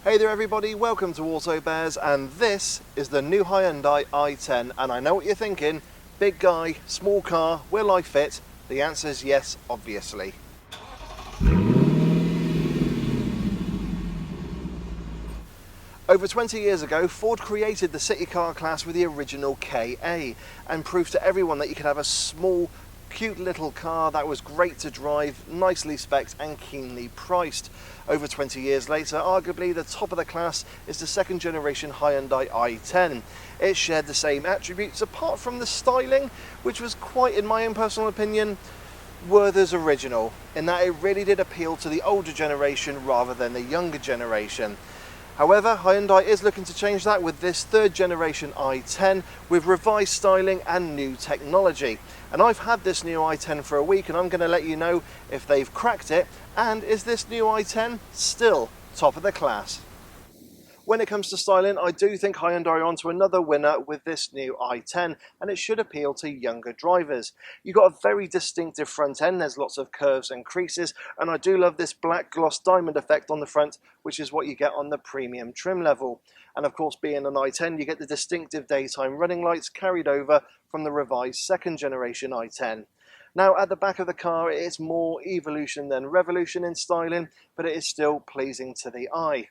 Hey there everybody, welcome to AutoBears, and this is the new Hyundai i10. And I know what you're thinking, big guy, small car, will I fit? The answer is yes, obviously. Over 20 years ago, Ford created the city car class with the original KA and proved to everyone that you could have a small, cute little car that was great to drive, nicely spec'd and keenly priced. Over 20 years later, arguably the top of the class is the second generation Hyundai i10. It shared the same attributes apart from the styling, which was quite, in my own personal opinion, Werther's original, in that it really did appeal to the older generation rather than the younger generation. However, Hyundai is looking to change that with this third generation i10 with revised styling and new technology. And I've had this new i10 for a week and I'm going to let you know if they've cracked it and is this new i10 still top of the class. When it comes to styling, I do think Hyundai are onto another winner with this new i10, and it should appeal to younger drivers. You've got a very distinctive front end, there's lots of curves and creases, and I do love this black gloss diamond effect on the front, which is what you get on the premium trim level. And of course, being an i10, you get the distinctive daytime running lights carried over from the revised second generation i10. Now, at the back of the car, it is more evolution than revolution in styling, but it is still pleasing to the eye.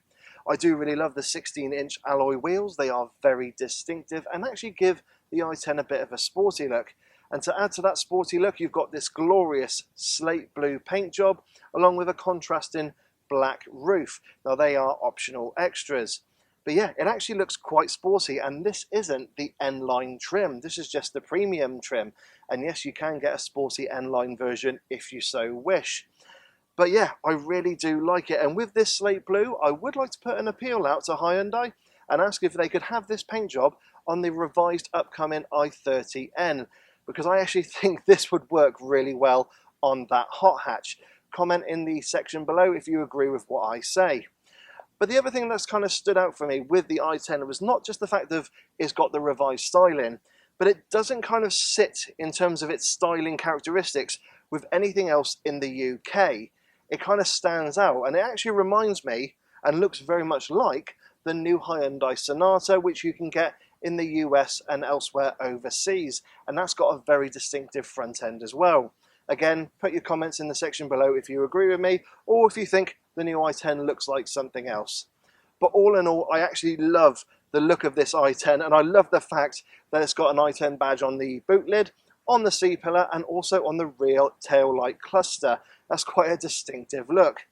I do really love the 16-inch alloy wheels. They are very distinctive and actually give the i10 a bit of a sporty look. And to add to that sporty look, you've got this glorious slate blue paint job along with a contrasting black roof. Now, they are optional extras. But yeah, it actually looks quite sporty, and this isn't the N-line trim. This is just the premium trim. And yes, you can get a sporty N-line version if you so wish. But yeah, I really do like it. And with this slate blue, I would like to put an appeal out to Hyundai and ask if they could have this paint job on the revised upcoming i30N, because I actually think this would work really well on that hot hatch. Comment in the section below if you agree with what I say. But the other thing that's kind of stood out for me with the i10 was not just the fact of it's got the revised styling, but it doesn't kind of sit in terms of its styling characteristics with anything else in the UK. It kind of stands out, and it actually reminds me and looks very much like the new Hyundai Sonata, which you can get in the US and elsewhere overseas, and that's got a very distinctive front end as well. Again, put your comments in the section below if you agree with me or if you think the new i10 looks like something else. But all in all, I actually love the look of this i10, and I love the fact that it's got an i10 badge on the boot lid, on the C-pillar, and also on the rear tail light cluster. That's quite a distinctive look.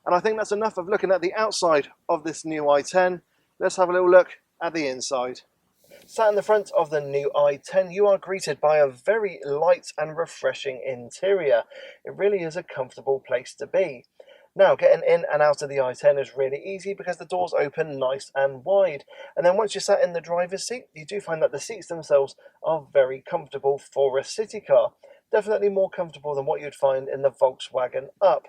And I think that's enough of looking at the outside of this new i10. Let's have a little look at the inside. Sat in the front of the new i10, you are greeted by a very light and refreshing interior. It really is a comfortable place to be. Now, getting in and out of the i10 is really easy because the doors open nice and wide. And then once you're sat in the driver's seat, you do find that the seats themselves are very comfortable for a city car. Definitely more comfortable than what you'd find in the Volkswagen Up.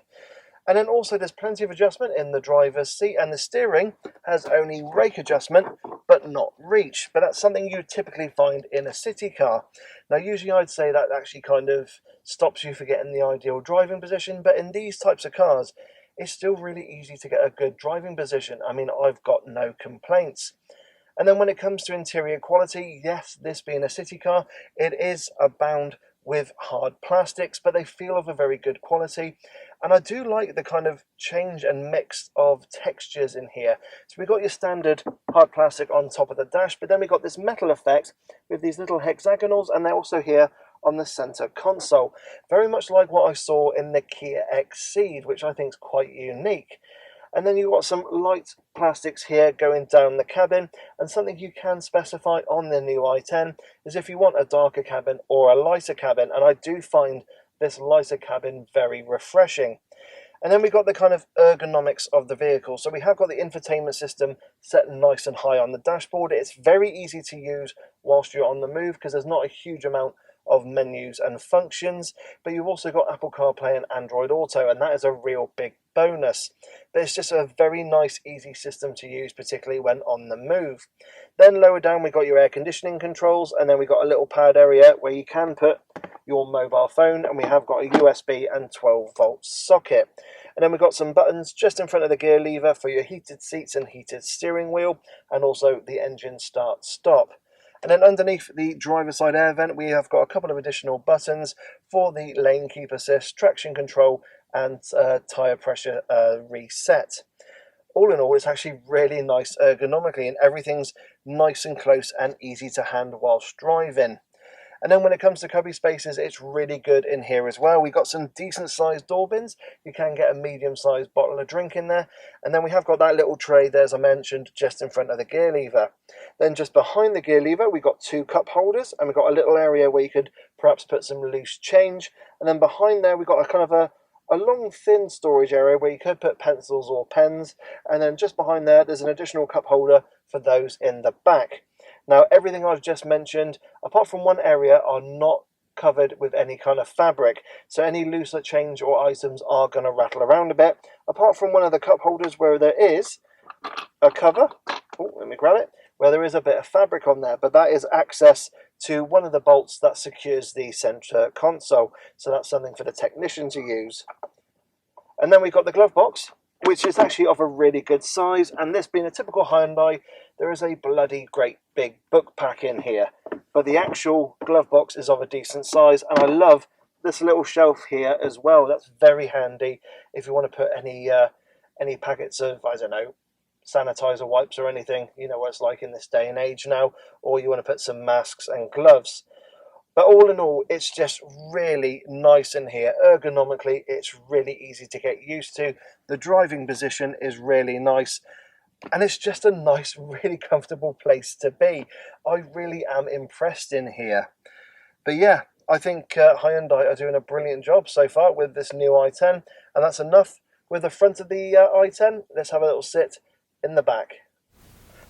And then also there's plenty of adjustment in the driver's seat, and the steering has only rake adjustment but not reach. But that's something you typically find in a city car. Now usually I'd say that actually kind of stops you from getting the ideal driving position, but in these types of cars it's still really easy to get a good driving position. I mean, I've got no complaints. And then when it comes to interior quality, yes, this being a city car, it is abound with hard plastics, but they feel of a very good quality. And I do like the kind of change and mix of textures in here. So we've got your standard hard plastic on top of the dash, but then we've got this metal effect with these little hexagonals, and they're also here on the center console. Very much like what I saw in the Kia Exceed, which I think is quite unique. And then you've got some light plastics here going down the cabin, and something you can specify on the new i10 is if you want a darker cabin or a lighter cabin, and I do find this lighter cabin very refreshing. And then we've got the kind of ergonomics of the vehicle. So we have got the infotainment system set nice and high on the dashboard. It's very easy to use whilst you're on the move because there's not a huge amount of menus and functions, but you've also got Apple CarPlay and Android Auto, and that is a real big bonus. But it's just a very nice, easy system to use, particularly when on the move. Then lower down we've got your air conditioning controls, and then we've got a little pad area where you can put your mobile phone, and we have got a USB and 12-volt socket. And then we've got some buttons just in front of the gear lever for your heated seats and heated steering wheel, and also the engine start stop. And then underneath the driver's side air vent, we have got a couple of additional buttons for the lane keep assist, traction control, and tyre pressure reset. All in all, it's actually really nice ergonomically, and everything's nice and close and easy to hand whilst driving. And then when it comes to cubby spaces, it's really good in here as well. We've got some decent sized door bins. You can get a medium sized bottle of drink in there. And then we have got that little tray there, as I mentioned, just in front of the gear lever. Then just behind the gear lever, we've got 2 cup holders, and we've got a little area where you could perhaps put some loose change. And then behind there, we've got a kind of a long thin storage area where you could put pencils or pens. And then just behind there, there's an additional cup holder for those in the back. Now, everything I've just mentioned, apart from one area, are not covered with any kind of fabric. So any looser change or items are going to rattle around a bit. Apart from one of the cup holders where there is a cover, let me grab it, where there is a bit of fabric on there. But that is access to one of the bolts that secures the center console. So that's something for the technician to use. And then we've got the glove box, which is actually of a really good size. And this being a typical Hyundai, there is a bloody great big book pack in here. But the actual glove box is of a decent size. And I love this little shelf here as well. That's very handy if you want to put any packets of, I don't know, sanitizer wipes or anything. You know what it's like in this day and age now. Or you want to put some masks and gloves. But all in all, it's just really nice in here. Ergonomically, it's really easy to get used to. The driving position is really nice. And it's just a nice, really comfortable place to be. I really am impressed in here. But yeah, I think Hyundai are doing a brilliant job so far with this new i10. And that's enough with the front of the i10. Let's have a little sit in the back.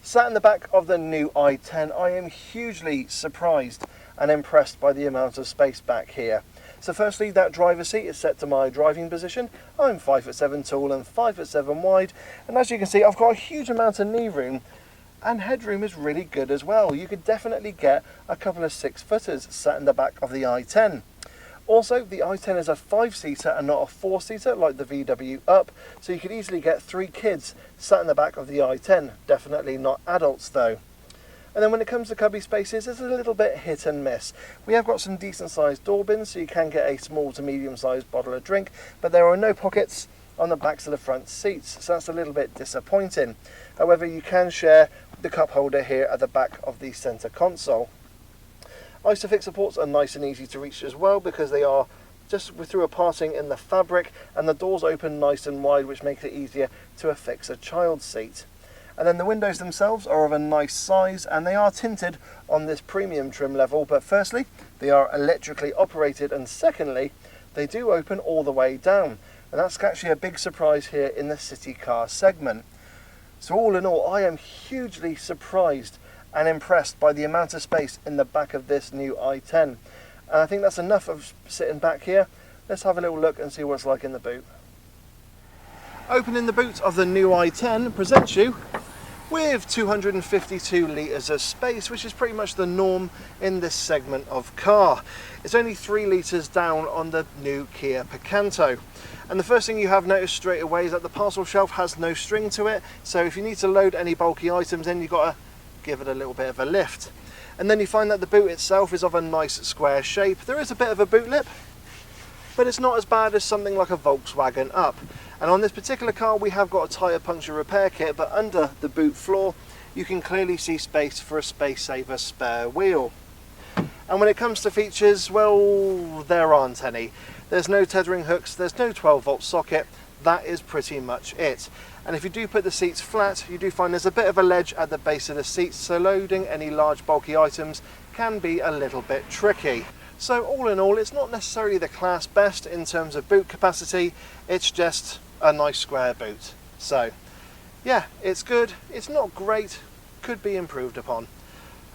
Sat in the back of the new i10, I am hugely surprised and impressed by the amount of space back here. So firstly, that driver's seat is set to my driving position. I'm 5'7" tall and 5'7" wide, and as you can see, I've got a huge amount of knee room, and headroom is really good as well. You could definitely get a couple of 6-footers sat in the back of the i10. Also, the i10 is a 5-seater and not a 4-seater like the VW Up, so you could easily get 3 kids sat in the back of the i10. Definitely not adults though. And then when it comes to cubby spaces, it's a little bit hit and miss. We have got some decent sized door bins, so you can get a small to medium sized bottle of drink, but there are no pockets on the backs of the front seats, so that's a little bit disappointing. However, you can share the cup holder here at the back of the center console. Isofix supports are nice and easy to reach as well, because they are just through a parting in the fabric, and the doors open nice and wide, which makes it easier to affix a child's seat. And then the windows themselves are of a nice size, and they are tinted on this premium trim level. But firstly, they are electrically operated, and secondly, they do open all the way down. And that's actually a big surprise here in the city car segment. So all in all, I am hugely surprised and impressed by the amount of space in the back of this new i10. And I think that's enough of sitting back here. Let's have a little look and see what it's like in the boot. Opening the boot of the new i10 presents you with 252 litres of space, which is pretty much the norm in this segment of car. It's only 3 litres down on the new Kia Picanto. And the first thing you have noticed straight away is that the parcel shelf has no string to it, so if you need to load any bulky items in, you've got to give it a little bit of a lift. And then you find that the boot itself is of a nice square shape. There is a bit of a boot lip, but it's not as bad as something like a Volkswagen Up. And on this particular car, we have got a tyre puncture repair kit, but under the boot floor, you can clearly see space for a space saver spare wheel. And when it comes to features, well, there aren't any. There's no tethering hooks, there's no 12-volt socket. That is pretty much it. And if you do put the seats flat, you do find there's a bit of a ledge at the base of the seats, so loading any large bulky items can be a little bit tricky. So all in all, it's not necessarily the class best in terms of boot capacity, it's just a nice square boot. So yeah, it's good, it's not great, could be improved upon.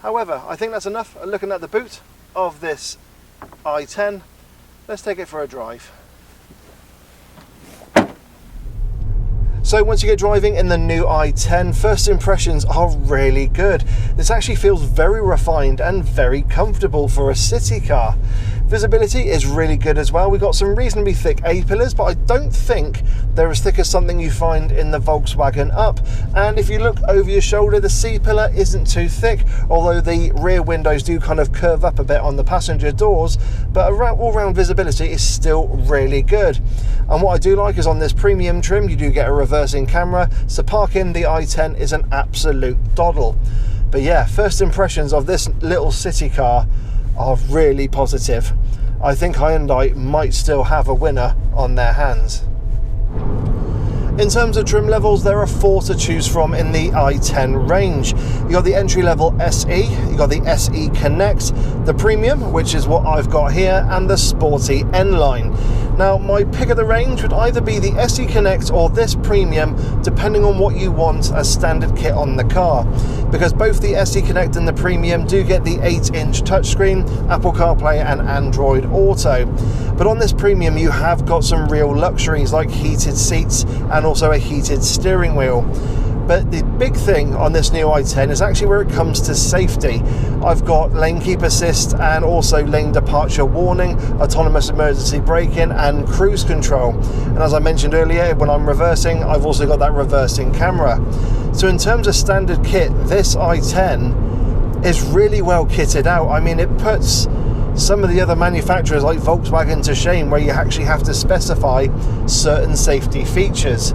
However, I think that's enough looking at the boot of this i10. Let's take it for a drive. So once you get driving in the new i10, first impressions are really good. This actually feels very refined and very comfortable for a city car. Visibility is really good as well. We've got some reasonably thick A-pillars, but I don't think they're as thick as something you find in the Volkswagen Up. And if you look over your shoulder, the C-pillar isn't too thick, although the rear windows do kind of curve up a bit on the passenger doors, but all-round visibility is still really good. And what I do like is on this premium trim, you do get a reversing camera, so parking the i10 is an absolute doddle. But yeah, first impressions of this little city car are really positive. I think Hyundai might still have a winner on their hands. In terms of trim levels, there are 4 to choose from in the i10 range. You got the entry-level SE, you got the SE Connect, the Premium, which is what I've got here, and the Sporty N-Line. Now, my pick of the range would either be the SE Connect or this Premium, depending on what you want as standard kit on the car. Because both the SE Connect and the Premium do get the 8-inch touchscreen, Apple CarPlay and Android Auto. But on this Premium, you have got some real luxuries like heated seats and also a heated steering wheel. But the big thing on this new i10 is actually where it comes to safety. I've got lane keep assist and also lane departure warning, autonomous emergency braking and cruise control. And as I mentioned earlier, when I'm reversing, I've also got that reversing camera. So in terms of standard kit, this i10 is really well kitted out. I mean, it puts some of the other manufacturers like Volkswagen to shame, where you actually have to specify certain safety features.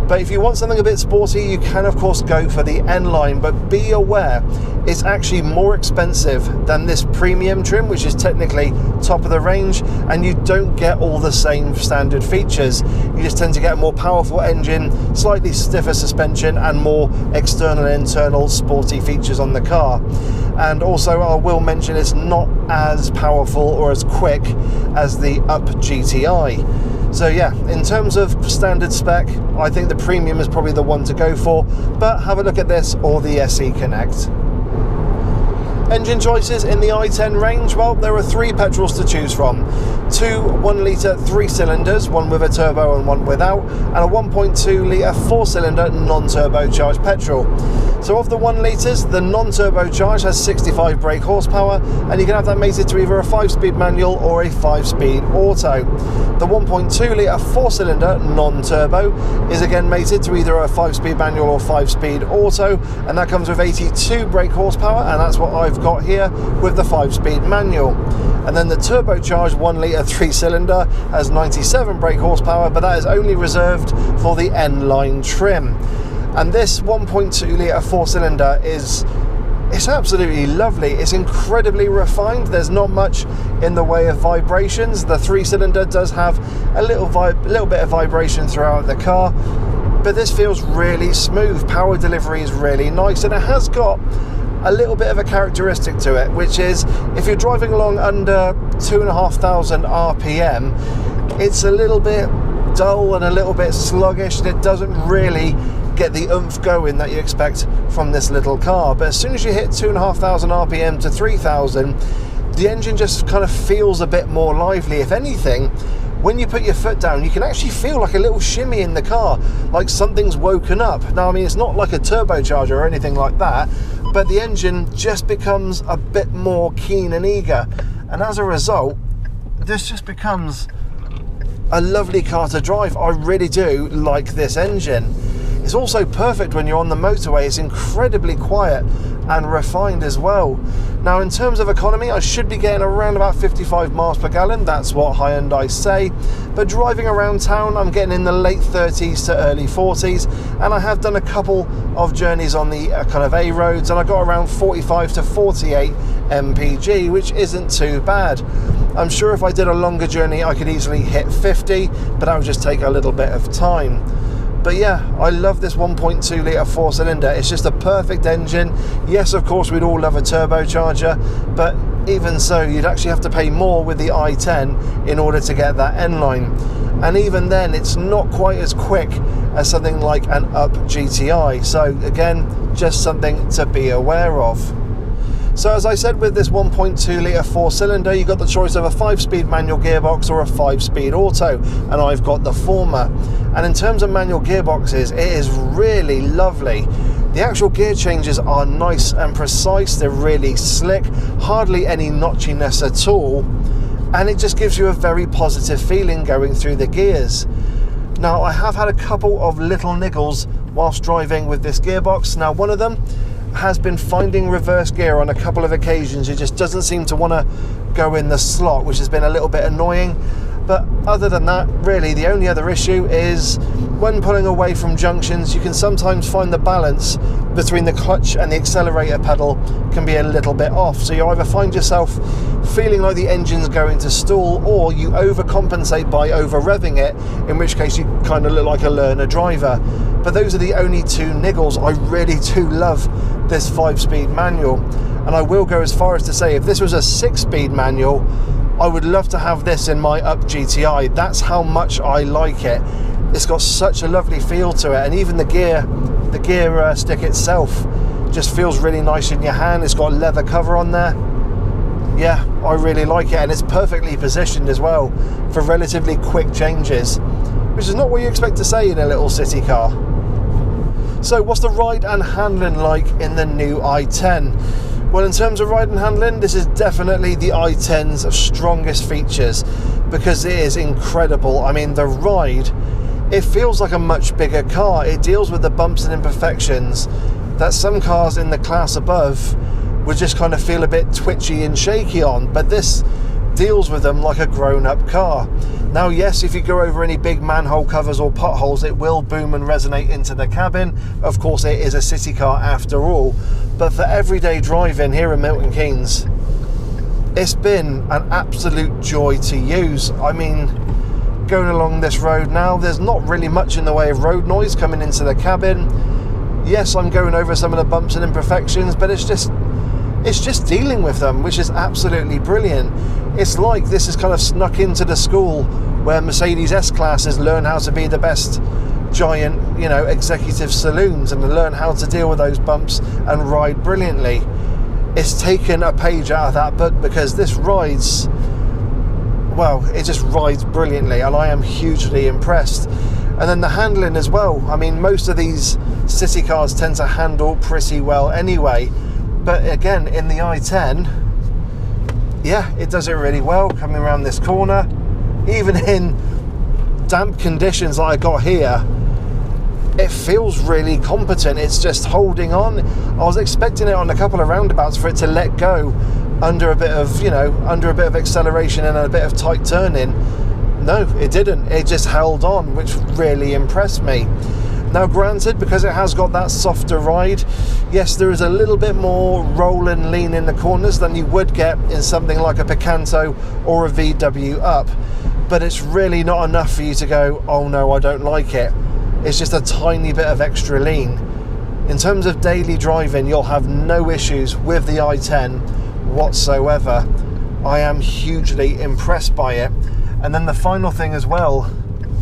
But if you want something a bit sporty, you can of course go for the N-Line, but be aware it's actually more expensive than this premium trim, which is technically top of the range, and you don't get all the same standard features. You just tend to get a more powerful engine, slightly stiffer suspension, and more external and internal sporty features on the car. And also I will mention it's not as powerful or as quick as the UP GTI. So yeah, in terms of standard spec, I think the Premium is probably the one to go for, but have a look at this or the SE Connect. Engine choices in the i10 range, well, there are 3 petrols to choose from. 2 1-litre 3-cylinders, one with a turbo and one without, and a 1.2-litre 4-cylinder non-turbocharged petrol. So of the 1 litres, the non-turbocharged has 65 brake horsepower, and you can have that mated to either a 5-speed manual or a 5-speed auto. The 1.2-litre 4-cylinder non-turbo is again mated to either a 5-speed manual or 5-speed auto, and that comes with 82 brake horsepower, and that's what I've got here with the 5-speed manual. And then the turbocharged 1-litre 3-cylinder has 97 brake horsepower, but that is only reserved for the N-Line trim. And this 1.2-litre 4-cylinder it's absolutely lovely. It's incredibly refined. There's not much in the way of vibrations. The 3-cylinder does have a little bit of vibration throughout the car, but this feels really smooth. Power delivery is really nice, and it has got a little bit of a characteristic to it, which is if you're driving along under 2,500 RPM, it's a little bit dull and a little bit sluggish, and it doesn't really get the oomph going that you expect from this little car. But as soon as you hit 2,500 RPM to 3,000, the engine just kind of feels a bit more lively. If anything, when you put your foot down, you can actually feel like a little shimmy in the car, like something's woken up. Now, I mean, it's not like a turbocharger or anything like that, but the engine just becomes a bit more keen and eager. And as a result, this just becomes a lovely car to drive. I really do like this engine. It's also perfect when you're on the motorway. It's incredibly quiet and refined as well. Now, in terms of economy, I should be getting around about 55 miles per gallon. That's what Hyundai say. But driving around town, I'm getting in the late 30s to early 40s. And I have done a couple of journeys on the kind of A roads, and I got around 45 to 48 mpg, which isn't too bad. I'm sure if I did a longer journey, I could easily hit 50, but that would just take a little bit of time. But yeah, I love this 1.2-litre 4-cylinder. It's just a perfect engine. Yes, of course, we'd all love a turbocharger, but even so, you'd actually have to pay more with the i10 in order to get that N-Line. And even then, it's not quite as quick as something like an UP GTI. So again, just something to be aware of. So as I said, with this 1.2-litre 4-cylinder, you've got the choice of a 5-speed manual gearbox or a 5-speed auto, and I've got the former. And in terms of manual gearboxes, it is really lovely. The actual gear changes are nice and precise. They're really slick, hardly any notchiness at all. and it just gives you a very positive feeling going through the gears. Now, I have had a couple of little niggles whilst driving with this gearbox. Now, one of them has been finding reverse gear on a couple of occasions. It just doesn't seem to want to go in the slot, which has been a little bit annoying. But other than that, really, the only other issue is when pulling away from junctions, you can sometimes find the balance between the clutch and the accelerator pedal can be a little bit off. So you either find yourself feeling like the engine's going to stall, or you overcompensate by over-revving it, in which case you kind of look like a learner driver. But those are the only two niggles. I really do love this 5-speed manual. And I will go as far as to say, if this was a 6-speed manual, I would love to have this in my UP GTI. That's how much I like it. It's got such a lovely feel to it, and even the gear stick itself just feels really nice in your hand. It's got a leather cover on there. Yeah, I really like it, and it's perfectly positioned as well for relatively quick changes, which is not what you expect to say in a little city car. So what's the ride and handling like in the new i10? Well, in terms of ride and handling, this is definitely the i10's strongest features, because it is incredible. I mean, the ride, it feels like a much bigger car. It deals with the bumps and imperfections that some cars in the class above would just kind of feel a bit twitchy and shaky on, but this deals with them like a grown-up car. Now, yes, if you go over any big manhole covers or potholes, it will boom and resonate into the cabin. Of course, it is a city car after all, but for everyday driving here in Milton Keynes, it's been an absolute joy to use. I mean, going along this road now, there's not really much in the way of road noise coming into the cabin. Yes, I'm going over some of the bumps and imperfections, but it's just dealing with them, which is absolutely brilliant. It's like this is kind of snuck into the school where Mercedes S-classes learn how to be the best giant, executive saloons and learn how to deal with those bumps and ride brilliantly. It's taken a page out of that book, because this rides, well, it just rides brilliantly, and I am hugely impressed. And then the handling as well. I mean, most of these city cars tend to handle pretty well anyway, but again, in the i10, yeah, it does it really well coming around this corner. Even in damp conditions like I got here, it feels really competent. It's just holding on. I was expecting it on a couple of roundabouts for it to let go under a bit of, under a bit of acceleration and a bit of tight turning. No, it didn't. It just held on, which really impressed me. Now, granted, because it has got that softer ride, yes, there is a little bit more roll and lean in the corners than you would get in something like a Picanto or a VW Up, but it's really not enough for you to go, oh no, I don't like it. It's just a tiny bit of extra lean. In terms of daily driving, you'll have no issues with the i10 whatsoever. I am hugely impressed by it. And then the final thing as well,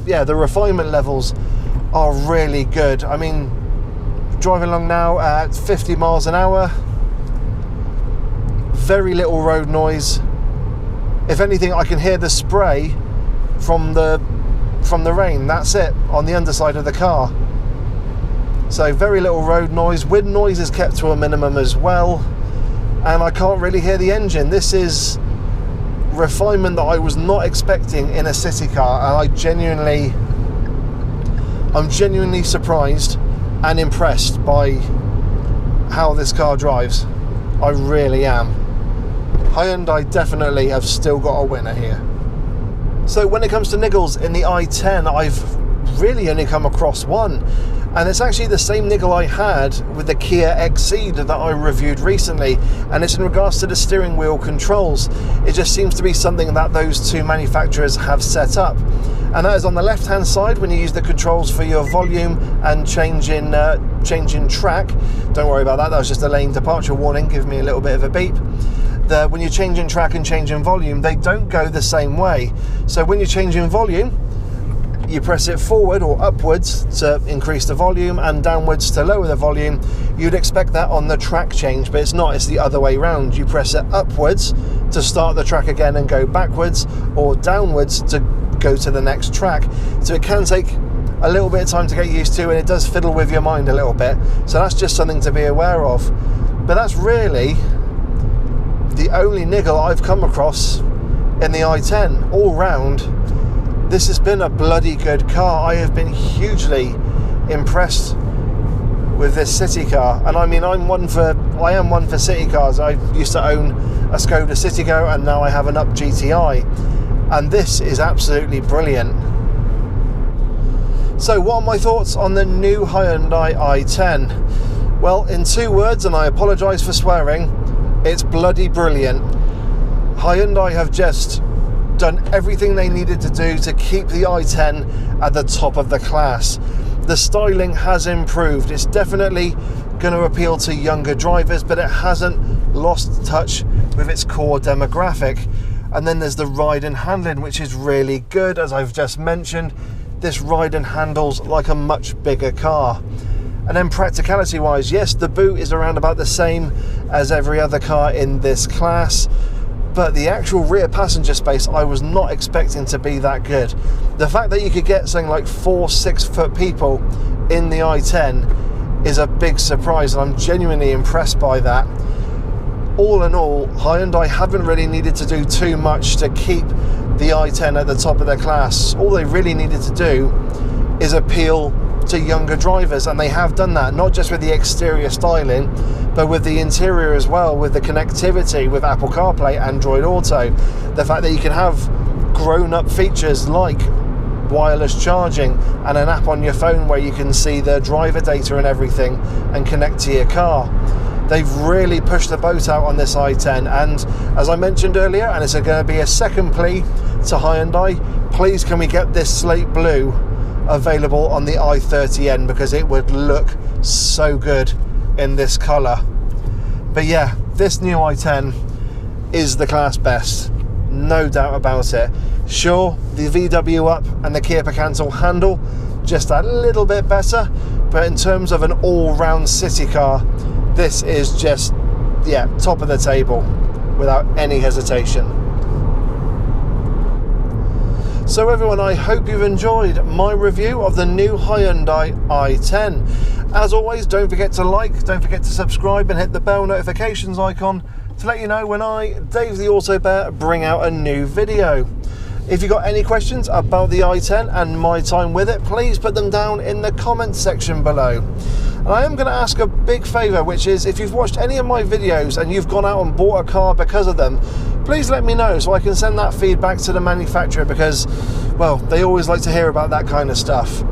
yeah, the refinement levels are really good. I mean, driving along now at 50 miles an hour, very little road noise. If anything, I can hear the spray from the rain. That's it, on the underside of the car. So very little road noise. Wind noise is kept to a minimum as well, and I can't really hear the engine. This is refinement that I was not expecting in a city car, and I'm genuinely surprised and impressed by how this car drives. I really am. Hyundai definitely have still got a winner here. So when it comes to niggles in the i10, I've really only come across one, and it's actually the same niggle I had with the Kia Exceed that I reviewed recently, and it's in regards to the steering wheel controls. It just seems to be something that those two manufacturers have set up, and that is on the left hand side when you use the controls for your volume and change in track. Don't worry about that, that was just a lane departure warning, give me a little bit of a beep. When you change in track and change in volume, they don't go the same way. So when you change in volume, you press it forward or upwards to increase the volume and downwards to lower the volume. You'd expect that on the track change, but it's not, it's the other way around. You press it upwards to start the track again and go backwards, or downwards to go to the next track. So it can take a little bit of time to get used to, and it does fiddle with your mind a little bit. So that's just something to be aware of. But that's really the only niggle I've come across in the i10. All round, this has been a bloody good car. I have been hugely impressed with this city car, and I mean, I am one for city cars. I used to own a Skoda Citigo, and now I have an UP GTI, and this is absolutely brilliant. So what are my thoughts on the new Hyundai i10? Well, in 2 words, and I apologise for swearing, it's bloody brilliant. Hyundai have just done everything they needed to do to keep the i10 at the top of the class. The styling has improved. It's definitely going to appeal to younger drivers, but it hasn't lost touch with its core demographic. And then there's the ride and handling, which is really good. As I've just mentioned, this ride and handles like a much bigger car. And then practicality wise, yes, the boot is around about the same as every other car in this class, but the actual rear passenger space I was not expecting to be that good. The fact that you could get something like 4 6-foot people in the i10 is a big surprise, and I'm genuinely impressed by that. All in all, Hyundai haven't really needed to do too much to keep the i10 at the top of their class. All they really needed to do is appeal to younger drivers, and they have done that, not just with the exterior styling, but with the interior as well, with the connectivity with Apple CarPlay, Android Auto, the fact that you can have grown-up features like wireless charging and an app on your phone where you can see the driver data and everything and connect to your car. They've really pushed the boat out on this i10, and as I mentioned earlier, and it's going to be a second plea to Hyundai, please can we get this slate blue available on the i30N, because it would look so good in this colour. But yeah, this new i10 is the class best, no doubt about it. Sure, the VW Up and the Kia Picanto handle just a little bit better, but in terms of an all-round city car, this is just, yeah, top of the table without any hesitation. So everyone, I hope you've enjoyed my review of the new Hyundai i10. As always, don't forget to like, don't forget to subscribe, and hit the bell notifications icon to let you know when I, Dave the Auto Bear, bring out a new video. If you've got any questions about the i10 and my time with it, please put them down in the comments section below. And I am going to ask a big favour, which is, if you've watched any of my videos and you've gone out and bought a car because of them, please let me know so I can send that feedback to the manufacturer, because, well, they always like to hear about that kind of stuff.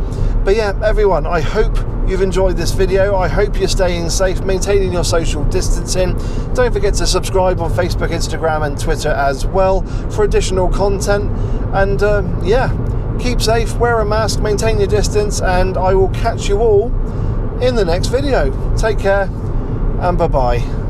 But yeah, everyone, I hope you've enjoyed this video. I hope you're staying safe, maintaining your social distancing. Don't forget to subscribe on Facebook, Instagram and Twitter as well for additional content. And yeah, keep safe, wear a mask, maintain your distance, and I will catch you all in the next video. Take care and bye-bye.